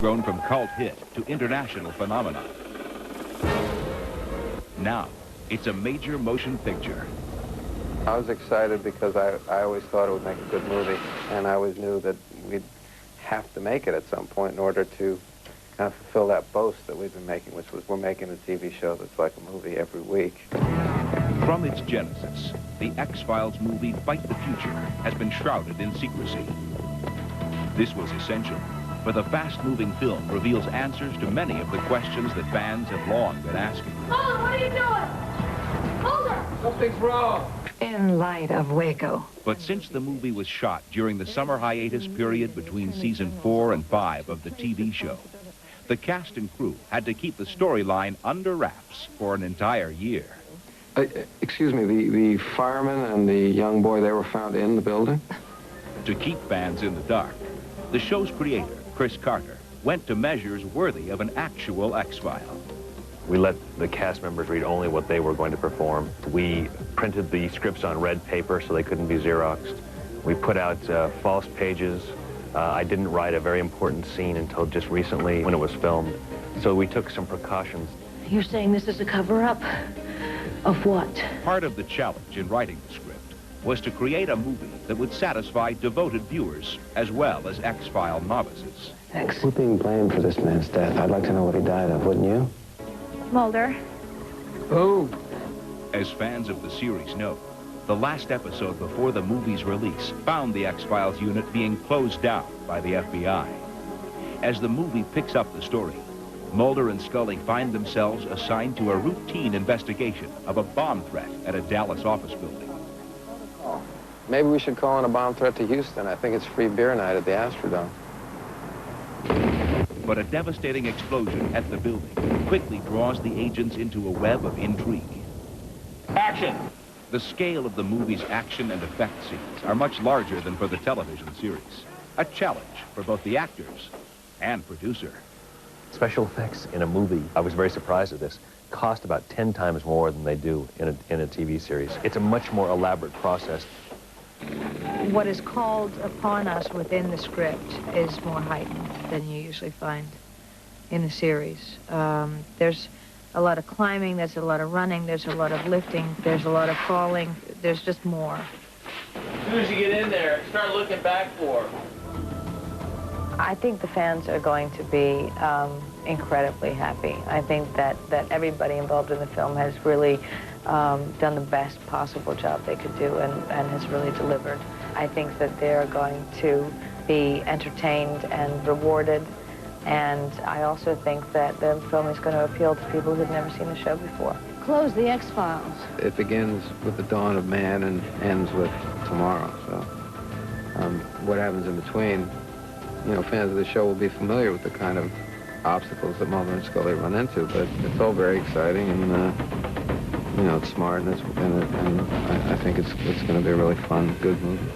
grown from cult hit to international phenomenon. Now, it's a major motion picture. I was excited because I always thought it would make a good movie, and I always knew that we'd have to make it at some point in order to kind of fulfill that boast that we've been making, which was we're making a TV show that's like a movie every week. From its genesis, the X-Files movie Fight the Future has been shrouded in secrecy. This was essential, for the fast-moving film reveals answers to many of the questions that fans have long been asking. Mulder, what are you doing? Mulder! Something's wrong. In light of Waco. But since the movie was shot during the summer hiatus period between season 4 and 5 of the TV show, the cast and crew had to keep the storyline under wraps for an entire year. Excuse me, the fireman and the young boy, they were found in the building? To keep fans in the dark, the show's creator, Chris Carter, went to measures worthy of an actual X-File. We let the cast members read only what they were going to perform. We printed the scripts on red paper so they couldn't be Xeroxed. We put out false pages. I didn't write a very important scene until just recently when it was filmed. So we took some precautions. You're saying this is a cover-up? Of what? Part of the challenge in writing the script was to create a movie that would satisfy devoted viewers as well as X-File novices. Thanks. We're being blamed for this man's death. I'd like to know what he died of, wouldn't you? Mulder. Oh. As fans of the series know, the last episode before the movie's release found the X-Files unit being closed down by the FBI. As the movie picks up the story, Mulder and Scully find themselves assigned to a routine investigation of a bomb threat at a Dallas office building. Maybe we should call in a bomb threat to Houston. I think it's free beer night at the Astrodome. But a devastating explosion at the building quickly draws the agents into a web of intrigue. Action! The scale of the movie's action and effect scenes are much larger than for the television series. A challenge for both the actors and producer. Special effects in a movie, I was very surprised at this, cost about 10 times more than they do in a TV series. It's a much more elaborate process. What is called upon us within the script is more heightened than you usually find in a series. There's a lot of climbing, there's a lot of running, there's a lot of lifting, there's a lot of falling, there's just more. As soon as you get in there, start looking back for. I think the fans are going to be incredibly happy. I think that everybody involved in the film has really done the best possible job they could do and has really delivered. I think that they're going to be entertained and rewarded, and I also think that the film is going to appeal to people who've never seen the show before. Close the X-Files. It begins with the dawn of man and ends with tomorrow, so what happens in between, you know, fans of the show will be familiar with the kind of obstacles that Mulder and Scully run into, but it's all very exciting, and you know, it's smart, and I think it's going to be a really fun, good movie.